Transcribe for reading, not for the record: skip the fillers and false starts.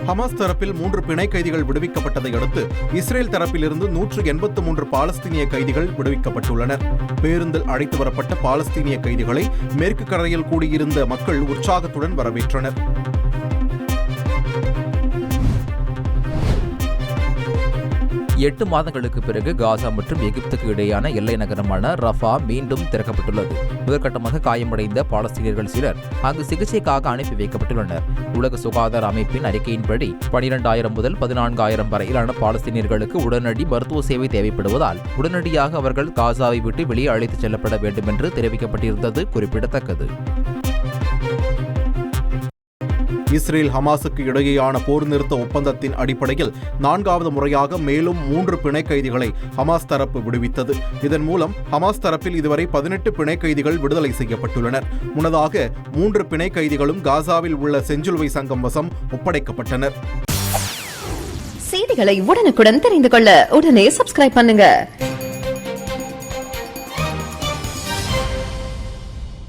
Hamas தரப்பில் 3 பிணை கைதிகள் விடுவிக்கப்பட்டதை அடுத்து இஸ்ரேல் தரப்பிலிருந்து 183 பாலஸ்தீனிய கைதிகள் விடுவிக்கப்பட்டுள்ளனர். பேருந்தில் அழைத்து வரப்பட்ட பாலஸ்தீனிய கைதிகளை மேற்கு கரையில் கூடியிருந்த மக்கள் உற்சாகத்துடன் வரவேற்றனர். எட்டு மாதங்களுக்கு பிறகு காசா மற்றும் எகிப்துக்கு இடையான எல்லை நகரமான ரஃபா மீண்டும் திறக்கப்பட்டுள்ளது. முதற்கட்டமாக காயமடைந்த பாலஸ்தீனியர்கள் சிலர் அங்கு சிகிச்சைக்காக அனுப்பி வைக்கப்பட்டுள்ளனர். உலக சுகாதார அமைப்பின் அறிக்கையின்படி 12,000 முதல் 14,000 வரையிலான பாலஸ்தீனியர்களுக்கு உடனடி மருத்துவ சேவை தேவைப்படுவதால் உடனடியாக அவர்கள் காசாவை விட்டு வெளியே அழைத்துச் செல்லப்பட வேண்டும் என்று தெரிவிக்கப்பட்டிருந்தது குறிப்பிடத்தக்கது. இஸ்ரேல் ஹமாஸுக்கு இடையேயான போர் நிறுத்த ஒப்பந்தத்தின் அடிப்படையில் 4வது முறையாக மேலும் 3 பிணை கைதிகளை ஹமாஸ் தரப்பு விடுவித்தது. இதன் மூலம் ஹமாஸ் தரப்பில் இதுவரை 18 பிணை கைதிகள் விடுதலை செய்யப்பட்டுள்ளனர். முன்னதாக 3 பிணை கைதிகளும் காசாவில் உள்ள செஞ்சிலுவை சங்கம் வசம் ஒப்படைக்கப்பட்டனர். செய்திகளை உடனுக்குடன் தெரிந்து கொள்ள உடனே சப்ஸ்கிரைப் பண்ணுங்க.